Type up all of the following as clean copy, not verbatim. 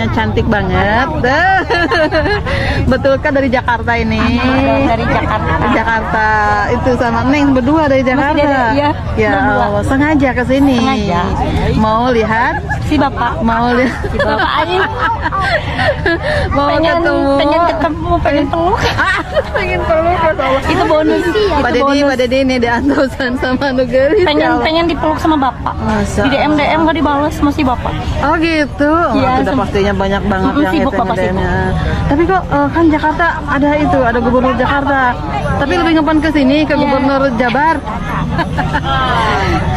Kayaknya cantik banget. Betulkah dari Jakarta ini? Dari Jakarta. Jakarta itu sama Neng berdua dari Jakarta. Iya. Ya Allah, sengaja ke sini. Sengaja. Mau lihat Si bapak. mau lihat Si bapak aja. mau ketemu Pengen ketemu, pengen peluk. pengen peluk Mas Allah. Itu bonus sih. Pak Dedi ini diantosan sama Nugeri. Pengen dipeluk sama bapak. Masa? Di DM nggak dibalas masih bapak. Oh gitu. Iya, Sudah pastinya banyak banget yang sibuk itu bapak, sibuk. Tapi kok kan Jakarta ada gubernur Jakarta. Tapi lebih ngepan ke sini ke gubernur Jabar.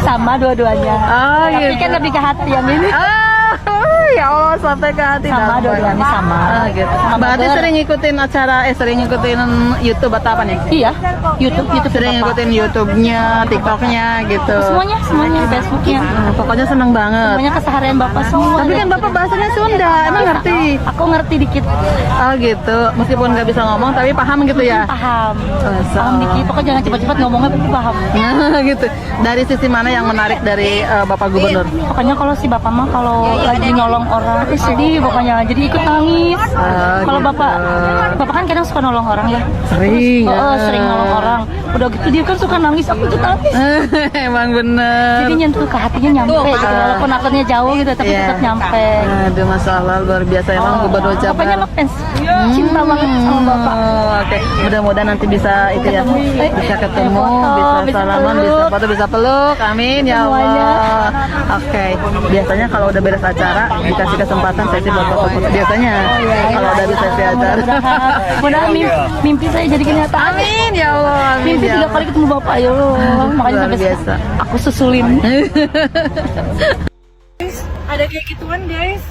Sama dua-duanya. Oh, Tapi gitu. kan lebih ke hati yang ini. Ya Allah sampai ke hati Sama, dalam. dua-duanya sama. Gitu. Sama Berarti Bogor. sering ngikutin sering ngikutin YouTube atau apa nih? Iya, YouTube Sering bapak. ngikutin YouTube-nya, TikTok-nya gitu. Semuanya Facebooknya. Pokoknya seneng banget. Semuanya keseharian bapak semua. Tapi kan bapak bahasanya Sunda, emang ngerti? Aku ngerti dikit. Oh gitu, meskipun nggak bisa ngomong tapi paham gitu ya? Paham. Masa? Paham dikit. Pokoknya jangan cepat-cepat ngomongnya tapi paham. Nah gitu. Dari sisi mana yang menarik dari Bapak Gubernur? Pokoknya kalau si bapak mah kalau lagi nolong orang sedih pokoknya jadi ikut nangis. Kalau gitu. bapak kan kadang suka nolong orang ya. Sering. Sering nolong orang. Udah gitu dia kan suka nangis, aku ikut nangis. Emang bener. Jadi nyentuh ke hatinya nyampe gitu. Walaupun akunnya jauh gitu tapi Iya. tetap nyampe. Aduh masalah luar biasa emang Gubernur Jabar. Pokoknya ngefans. Cinta banget sama bapak. Oke, mudah-mudahan nanti bisa itu ya, bisa ketemu, Foto, bisa bisa salaman, peluk. bisa foto, bisa peluk. Amin ya Semuanya. Allah. Oke, biasanya kalau udah beres acara dikasih kesempatan sesi buat foto-foto. Biasanya kalau udah bisa sesi acara. Mudah-mudahan mimpi saya jadi kenyataan. Amin ya Allah. Amin Mimpi ya 3 Allah. kali ketemu bapak ya Allah. Makanya Luar sampai biasa. aku susulin. Ada kayak gituan guys.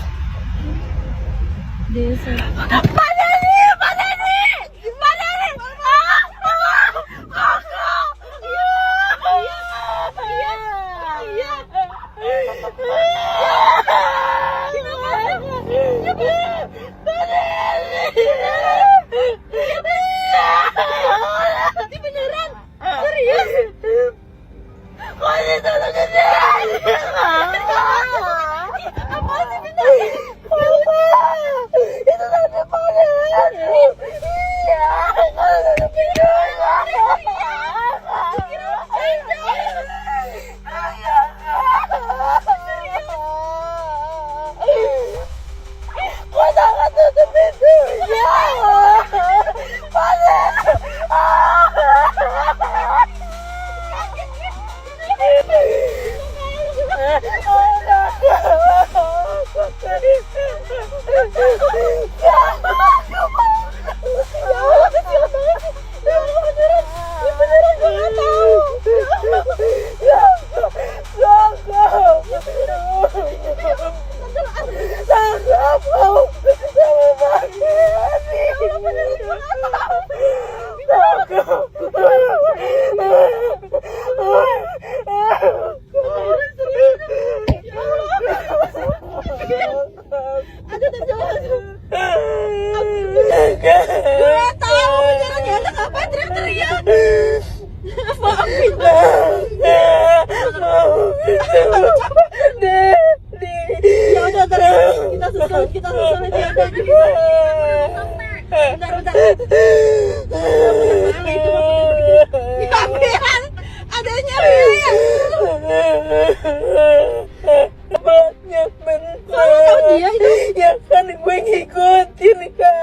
Ya kan gue ngikutin kak.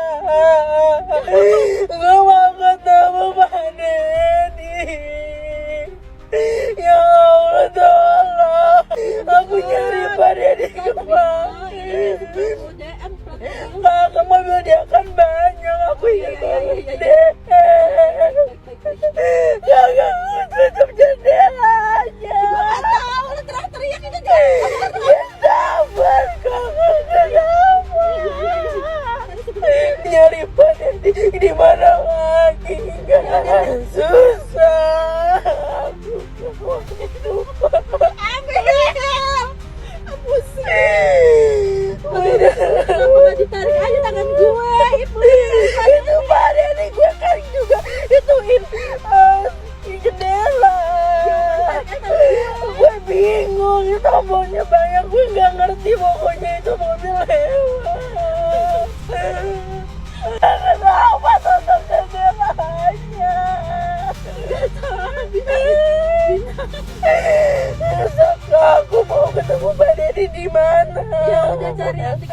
Gue mau ketemu Pak Dedi. Ya Allah tolong. Aku nyari Pak Dedi kemarin. Kakak mobil dia kan banyak. Aku ingin banget deh. Kakak tutup jendelanya. Teriak-teriak itu sabar kakak, kenapa? Nyari Pak Dedi di mana lagi? Kan susah. Ditarik aja tangan gue. Itu Pak Dedi gue kan juga ituin di jendela. Gue bingung, itu tombolnya banyak, gue nggak ngerti pokoknya itu mobil lewat. Kenapa tutup jendelanya? Saka, aku mau ketemu Pak Dedi di mana? Ya udah cari nanti.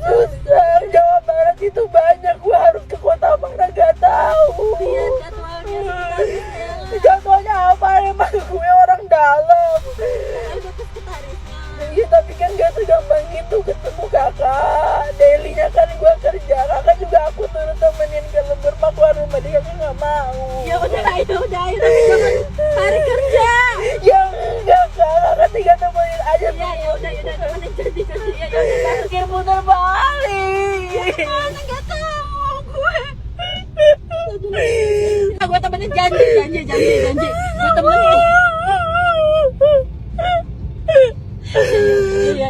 Susah, Jawa Barat itu banyak. Gua harus ke Kota Bangka, gak tahu. Lihat jadwalnya sebenarnya. Jadwalnya apa? Emang gue orang dalam. Ayo ke sekretarisnya. Iya, tapi kan gak segampang itu ketemu kakak. Dailynya kan gua kerja. Kakak juga aku turut temenin ke lembur keluar rumah dia, kakak gak mau. Ya udah ayo tapi jangan hari kerja. Ya enggak kak, kakak tinggal temenin aja. Ya udah temenin janji ya udah. Pikir putar balik. Mana nggak tahu gue. Gue temenin janji. Gue temenin. Iya.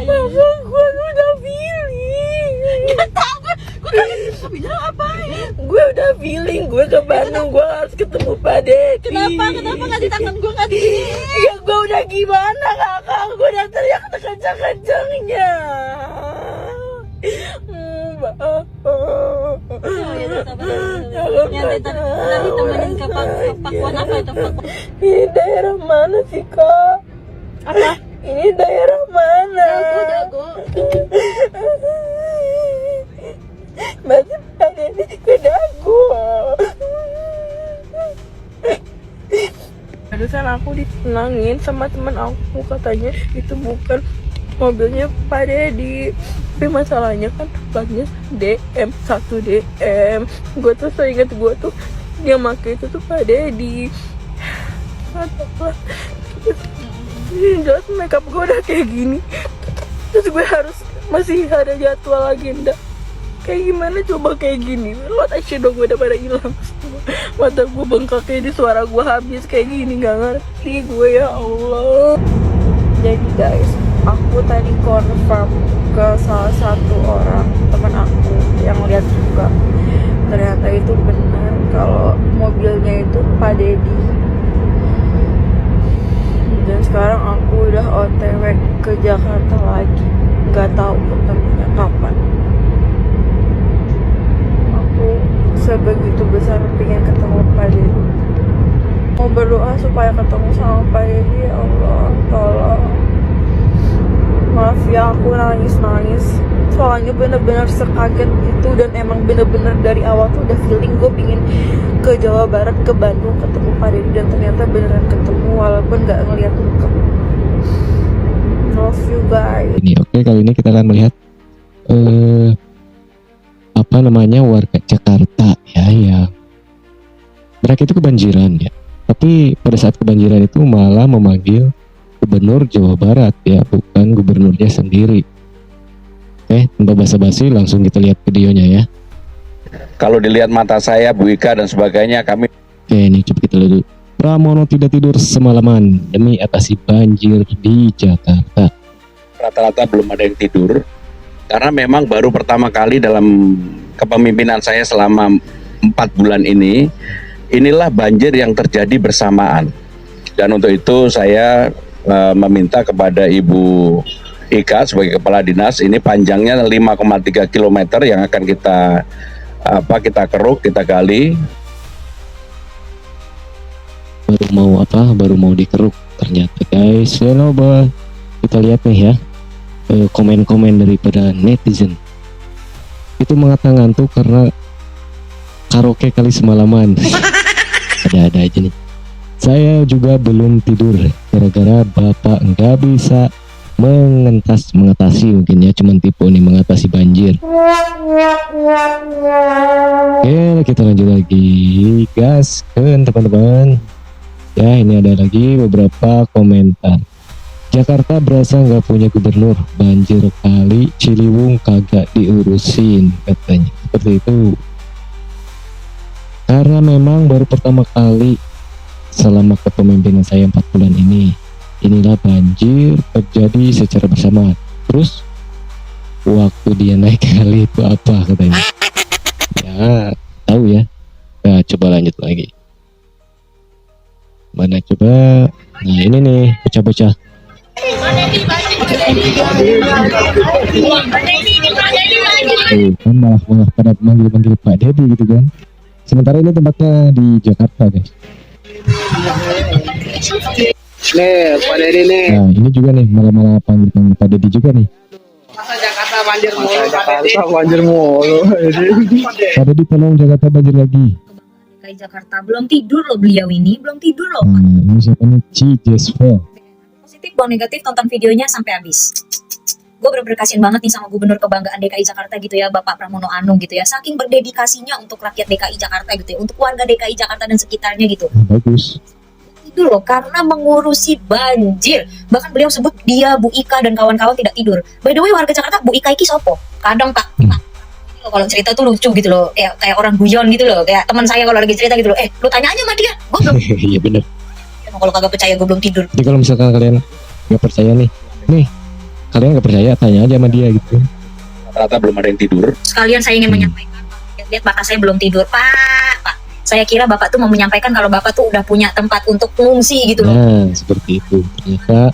Gue udah feeling. Nggak tahu gue tadi bilang apain? Gue udah feeling, gue ke Bandung, gue harus ketemu Pak Dedi. Kenapa nggak di tangan gue nggak di sini? Ya gue udah gimana kakak, gue udah teriak kencang-kencangnya. Nanti temenin ke Pakuan apa itu Pakuan? Ini daerah mana sih kak? Apa? Ini daerah mana? Dago. Masih Pak Dedi ke Dago. Barusan aku ditenangin sama teman aku, katanya itu bukan mobilnya Pak Dedi, tapi masalahnya kan platnya DM 1 DM. Gue tuh seingat gue tuh yang pakai itu tuh Pak Dedi. Jelas makeup gue udah kayak gini, terus gue harus masih ada jadwal agenda. Kayak gimana coba kayak gini? Lihat eyeshadow gue udah pada hilang semua. Mata gue bengkak kayak di, suara gue habis kayak gini, gak ngerti gue, ya Allah. Jadi guys, aku tadi confirm ke salah satu orang teman aku yang lihat juga, ternyata itu benar kalau mobilnya itu Pak Dedi. Dan sekarang aku udah OTW ke Jakarta lagi, nggak tahu ketemunya kapan. Aku sebegitu besar pengen ketemu Pak Dedi. Mau berdoa supaya ketemu sama Pak Dedi, ya Allah, tolong. Maaf ya aku nangis. Soalnya bener-bener sekaget itu, dan emang bener-bener dari awal tuh udah feeling gue pingin ke Jawa Barat, ke Bandung ketemu Pak Dedi, dan ternyata beneran ketemu walaupun gak ngeliat muka. Love you guys. Ini oke, kali ini kita akan melihat apa namanya warga Jakarta ya mereka itu kebanjiran ya, tapi pada saat kebanjiran itu malah memanggil Gubernur Jawa Barat ya, bukan gubernurnya sendiri. Oke, tanpa basa-basi langsung kita lihat videonya ya. Kalau dilihat mata saya, Bu Ika dan sebagainya, kami. Oke, ini coba kita lihat dulu. Pramono tidak tidur semalaman demi atasi banjir di Jakarta. Rata-rata belum ada yang tidur, karena memang baru pertama kali dalam kepemimpinan saya selama 4 bulan ini, inilah banjir yang terjadi bersamaan. Dan untuk itu saya meminta kepada Ibu Ika sebagai Kepala Dinas, ini panjangnya 5,3 km yang akan kita keruk, kita gali. Baru mau dikeruk ternyata guys. Ya, coba kita lihat nih ya, komen-komen daripada netizen. Itu mengatakan ngantuk karena karaoke kali semalaman. Ada-ada aja nih. Saya juga belum tidur gara-gara bapak nggak bisa mengatasi mungkin ya, cuman tipe nih mengatasi banjir. Oke, kita lanjut lagi gas ke teman-teman ya. Ini ada lagi beberapa komentar. Jakarta berasa nggak punya gubernur, banjir kali Ciliwung kagak diurusin katanya, seperti itu. Karena memang baru pertama kali selama kepemimpinan saya 4 bulan ini, inilah banjir terjadi secara bersamaan. Terus waktu dia naik kali itu apa katanya? Ya tahu ya. Nah, coba lanjut lagi. Mana coba? Nah ini nih bocah-bocah. Tuh, kan malah pada manggil Pak Dedi gitu kan. Sementara ini tempatnya di Jakarta guys. Nih, Pak Dedi nih. Nah ini juga nih malah panggil Pak Dedi juga nih. Masa Jakarta banjir mulu, Pak Dedi. Banjir mulu. Pak Dedi tolong Jakarta banjir lagi. DKI Jakarta belum tidur loh, beliau ini belum tidur loh. Ini siapa nih? Jesper. Positif buang negatif, tonton videonya sampai habis. Gue bener-bener kasihan banget nih sama gubernur kebanggaan DKI Jakarta gitu ya, Bapak Pramono Anung gitu ya, saking berdedikasinya untuk rakyat DKI Jakarta gitu ya, untuk warga DKI Jakarta dan sekitarnya gitu. Bagus. Itu loh, karena mengurusi banjir. Bahkan beliau sebut dia, Bu Ika dan kawan-kawan tidak tidur. By the way, warga Jakarta Bu Ika iki sopo? Kadang Pak, kalau cerita tuh lucu gitu loh, kayak orang guyon gitu loh, kayak teman saya kalau lagi cerita gitu loh, lu tanya aja sama dia, gue belum. Iya bener. Kalau kagak percaya gue belum tidur. Jadi kalau misalkan kalian nggak percaya nih, kalian nggak percaya tanya aja sama dia gitu. Rata-rata belum ada yang tidur. Sekalian saya ingin menyampaikan, lihat bapak saya belum tidur, Pak. Saya kira bapak tuh mau menyampaikan kalau bapak tuh udah punya tempat untuk mengungsi gitu loh. Nah seperti itu. Ternyata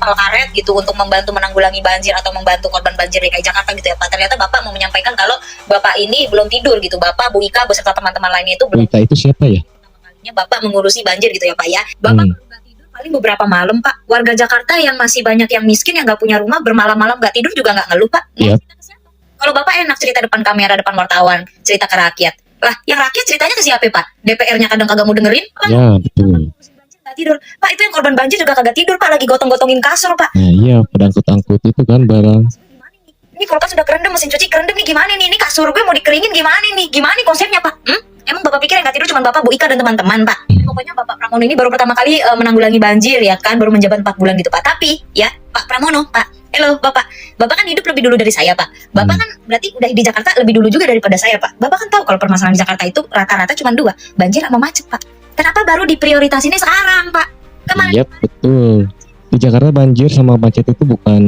Kapal karet gitu untuk membantu menanggulangi banjir atau membantu korban banjir DKI Jakarta gitu ya Pak. Ternyata bapak mau menyampaikan kalau bapak ini belum tidur gitu. Bapak, Bu Ika beserta teman-teman lainnya itu belum. Wika itu siapa ya? Pertama kalinya bapak mengurusi banjir gitu ya Pak ya. Bapak baru nggak tidur paling beberapa malam Pak. Warga Jakarta yang masih banyak yang miskin yang nggak punya rumah bermalam-malam nggak tidur juga nggak ngeluh Pak. Iya. Kalau bapak enak cerita depan kamera, depan wartawan, cerita ke rakyat. Lah, yang rakyat ceritanya ke siapa Pak? DPR-nya kadang kagak mau dengerin. Ya betul. Nggak tidur. Pak, itu yang korban banjir juga kagak tidur Pak, lagi gotong-gotongin kasur Pak. Nah iya pada angkut-angkut itu kan barang. Ini kulkas sudah kerendam, mesin cuci kerendam nih, gimana nih? Ini kasur gue mau dikeringin gimana nih? Gimana nih konsepnya Pak? Emang bapak pikir yang nggak tidur cuma bapak, Bu Ika dan teman-teman Pak? Pokoknya Bapak Pramono ini baru pertama kali menanggulangi banjir ya kan, baru menjabat 4 bulan gitu Pak. Tapi ya Pak Pramono, Pak, halo Bapak kan hidup lebih dulu dari saya Pak. Bapak kan berarti udah di Jakarta lebih dulu juga daripada saya Pak. Bapak kan tahu kalau permasalahan di Jakarta itu rata-rata cuma 2, banjir sama macet Pak. Kenapa baru diprioritasinnya sekarang Pak? Kemarin Iya betul. Di Jakarta banjir sama macet itu bukan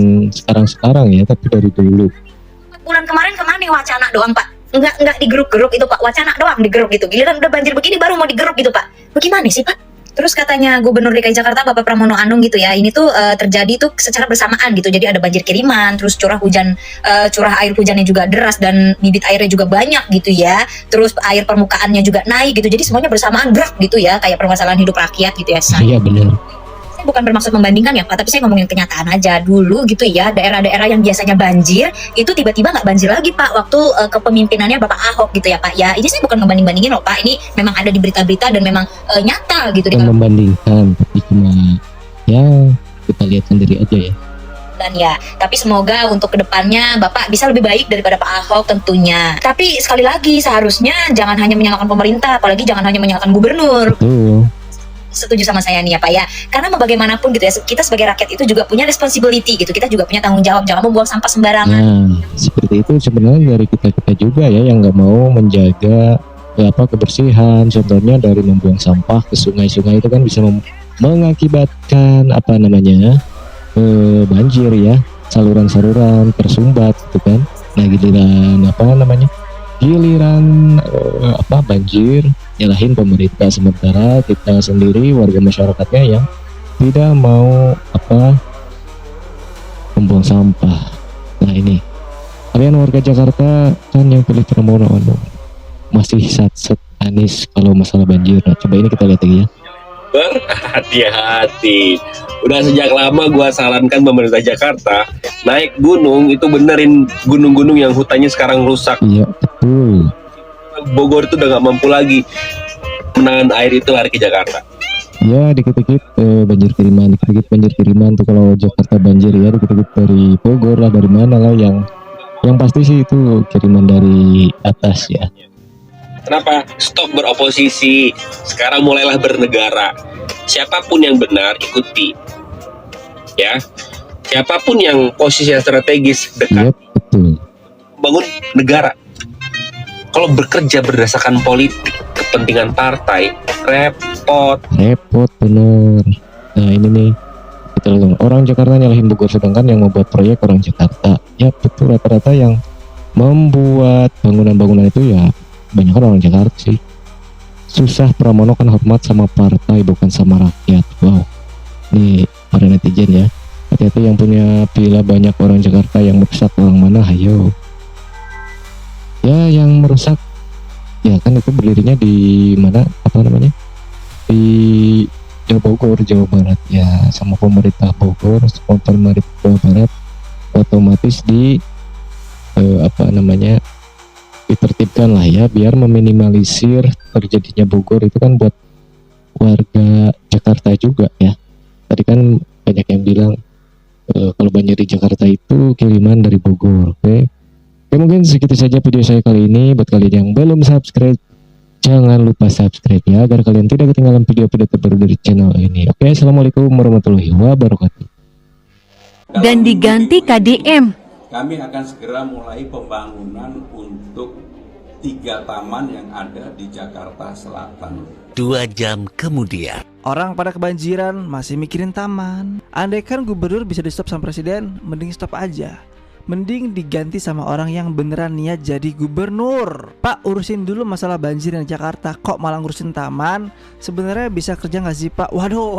sekarang ya, tapi dari dulu. 4 bulan kemarin kemana nih wacana doang Pak? Enggak digeruk-geruk itu Pak, wacana doang digeruk gitu. Giliran udah banjir begini baru mau digeruk gitu Pak. Bagaimana sih Pak? Terus katanya Gubernur DKI Jakarta Bapak Pramono Anung gitu ya, ini tuh terjadi tuh secara bersamaan gitu. Jadi ada banjir kiriman, terus curah air hujannya juga deras dan bibit airnya juga banyak gitu ya. Terus air permukaannya juga naik gitu. Jadi semuanya bersamaan brak gitu ya, kayak permasalahan hidup rakyat gitu ya. Iya benar. Saya bukan bermaksud membandingkan ya Pak, tapi saya ngomongin kenyataan aja. Dulu gitu ya, daerah-daerah yang biasanya banjir itu tiba-tiba nggak banjir lagi Pak waktu kepemimpinannya Bapak Ahok gitu ya Pak ya. Ini saya bukan ngebanding-bandingin loh Pak, ini memang ada di berita-berita dan memang nyata gitu. Bukan membandingkan, tapi cuma ya kita lihat sendiri aja ya. Dan ya, tapi semoga untuk kedepannya Bapak bisa lebih baik daripada Pak Ahok tentunya. Tapi sekali lagi seharusnya jangan hanya menyalahkan pemerintah, apalagi jangan hanya menyalahkan gubernur. Betul. Setuju sama saya nih ya Pak ya, karena mau bagaimanapun gitu ya, kita sebagai rakyat itu juga punya responsibility gitu, kita juga punya tanggung jawab, jangan membuang sampah sembarangan. Nah seperti itu sebenarnya dari kita juga ya yang nggak mau menjaga kebersihan. Contohnya dari membuang sampah ke sungai-sungai itu kan bisa mengakibatkan banjir ya, saluran-saluran tersumbat gitu kan. Nah giliran banjir nyalahin pemerintah, sementara kita sendiri warga masyarakatnya yang tidak mau membuang sampah. Nah ini kalian warga Jakarta kan yang pilih Pramono Anung masih satset Anies kalau masalah banjir. Nah, coba ini kita lihat lagi ya. Berhati-hati. Udah sejak lama gua sarankan pemerintah Jakarta naik gunung itu benerin gunung-gunung yang hutannya sekarang rusak. Iya betul. Bogor itu udah nggak mampu lagi menahan air itu lari ke Jakarta. Ya dikit-dikit banjir kiriman tuh kalau Jakarta banjir ya, dikit-dikit dari Bogor lah, dari mana lah, yang pasti sih itu kiriman dari atas ya. Kenapa? Stop beroposisi. Sekarang mulailah bernegara. Siapapun yang benar ikuti. Ya. Siapapun yang posisi strategis dekat. Iya betul. Bangun negara. Kalau bekerja berdasarkan politik, kepentingan partai, repot bener. Nah ini nih kita lihat, orang Jakarta nyalahin Bogor, sedangkan yang membuat proyek orang Jakarta. Ya betul, rata-rata yang membuat bangunan-bangunan itu ya banyak orang Jakarta sih. Susah Pramono kan hormat sama partai bukan sama rakyat. Wow, nih para netizen ya, hati-hati yang punya villa banyak orang Jakarta yang merusak orang mana, ayo. ya yang merusak ya kan itu berdirinya di mana di Bogor, Jawa Barat ya, sama pemerintah Bogor sama pemerintah Jawa Barat otomatis ditertibkan lah ya, biar meminimalisir terjadinya Bogor itu kan buat warga Jakarta juga ya. Tadi kan banyak yang bilang kalau banjir di Jakarta itu kiriman dari Bogor. Oke, mungkin segitu saja video saya kali ini. Buat kalian yang belum subscribe, jangan lupa subscribe ya, agar kalian tidak ketinggalan video-video terbaru dari channel ini. Oke, assalamualaikum warahmatullahi wabarakatuh. Dan diganti KDM. Kami akan segera mulai pembangunan untuk 3 taman yang ada di Jakarta Selatan. 2 jam kemudian. Orang pada kebanjiran masih mikirin taman. Andaikan gubernur bisa di stop sama presiden, mending stop aja. Mending diganti sama orang yang beneran niat jadi gubernur. Pak, urusin dulu masalah banjir di Jakarta, kok malah ngurusin taman? Sebenarnya bisa kerja nggak sih Pak? Waduh.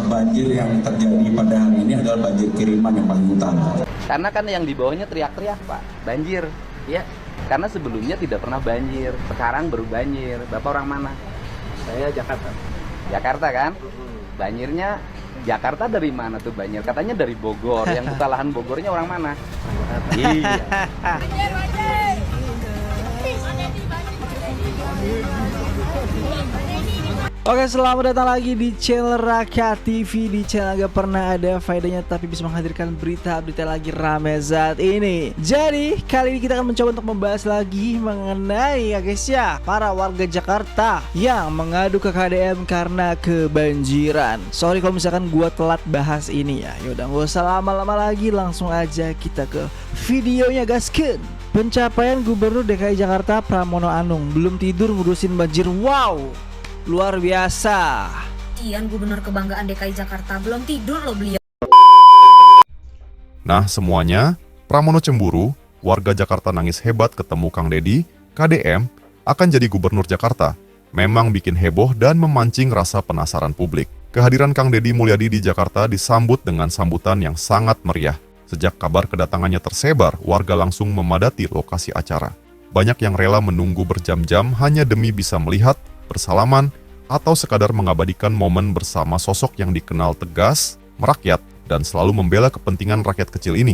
Banjir yang terjadi pada hari ini adalah banjir kiriman yang paling utama. Karena kan yang di bawahnya teriak-teriak Pak, banjir. Ya, karena sebelumnya tidak pernah banjir, sekarang baru banjir. Bapak orang mana? Saya Jakarta. Jakarta kan? Banjirnya Jakarta dari mana tuh banjir? Katanya dari Bogor. Yang buka lahan Bogornya orang mana? Iya. Oke, selamat datang lagi di channel Raka TV. Di channel gak pernah ada faedahnya tapi bisa menghadirkan berita-berita lagi rame saat ini. Jadi kali ini kita akan mencoba untuk membahas lagi mengenai ya guys ya, para warga Jakarta yang mengadu ke KDM karena kebanjiran. Sorry kalau misalkan gua telat bahas ini ya. Yaudah gak usah lama-lama lagi, langsung aja kita ke videonya gaskeun. Pencapaian Gubernur DKI Jakarta Pramono Anung, belum tidur ngurusin banjir. Wow, luar biasa. Kian gubernur kebanggaan DKI Jakarta belum tidur loh beliau. Nah semuanya, Pramono cemburu, warga Jakarta nangis hebat ketemu Kang Deddy, KDM akan jadi gubernur Jakarta. Memang bikin heboh dan memancing rasa penasaran publik. Kehadiran Kang Deddy Mulyadi di Jakarta disambut dengan sambutan yang sangat meriah. Sejak kabar kedatangannya tersebar, warga langsung memadati lokasi acara. Banyak yang rela menunggu berjam-jam hanya demi bisa melihat, bersalaman, atau sekadar mengabadikan momen bersama sosok yang dikenal tegas, merakyat, dan selalu membela kepentingan rakyat kecil ini.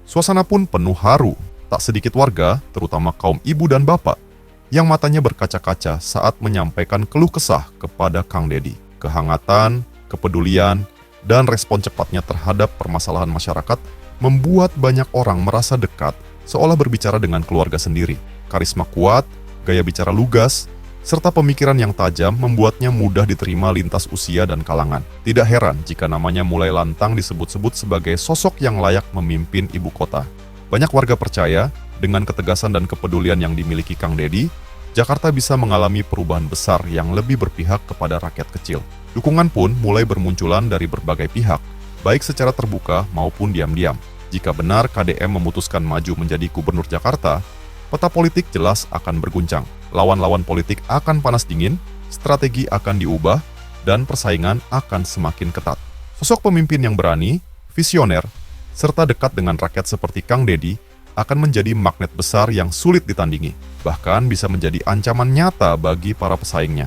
Suasana pun penuh haru. Tak sedikit warga, terutama kaum ibu dan bapak, yang matanya berkaca-kaca saat menyampaikan keluh kesah kepada Kang Deddy. Kehangatan, kepedulian, dan respon cepatnya terhadap permasalahan masyarakat membuat banyak orang merasa dekat, seolah berbicara dengan keluarga sendiri. Karisma kuat, gaya bicara lugas, serta pemikiran yang tajam membuatnya mudah diterima lintas usia dan kalangan. Tidak heran jika namanya mulai lantang disebut-sebut sebagai sosok yang layak memimpin ibu kota. Banyak warga percaya, dengan ketegasan dan kepedulian yang dimiliki Kang Deddy, Jakarta bisa mengalami perubahan besar yang lebih berpihak kepada rakyat kecil. Dukungan pun mulai bermunculan dari berbagai pihak, baik secara terbuka maupun diam-diam. Jika benar KDM memutuskan maju menjadi gubernur Jakarta, peta politik jelas akan berguncang. Lawan-lawan politik akan panas dingin, strategi akan diubah, dan persaingan akan semakin ketat. Sosok pemimpin yang berani, visioner, serta dekat dengan rakyat seperti Kang Deddy akan menjadi magnet besar yang sulit ditandingi, bahkan bisa menjadi ancaman nyata bagi para pesaingnya.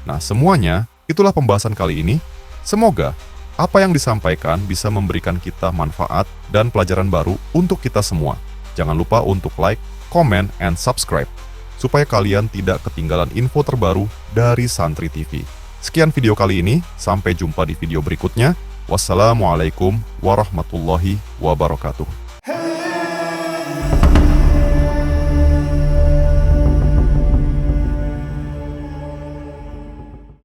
Nah, semuanya itulah pembahasan kali ini. Semoga apa yang disampaikan bisa memberikan kita manfaat dan pelajaran baru untuk kita semua. Jangan lupa untuk like, comment, and subscribe, supaya kalian tidak ketinggalan info terbaru dari Santri TV. Sekian video kali ini, sampai jumpa di video berikutnya. Wassalamualaikum warahmatullahi wabarakatuh.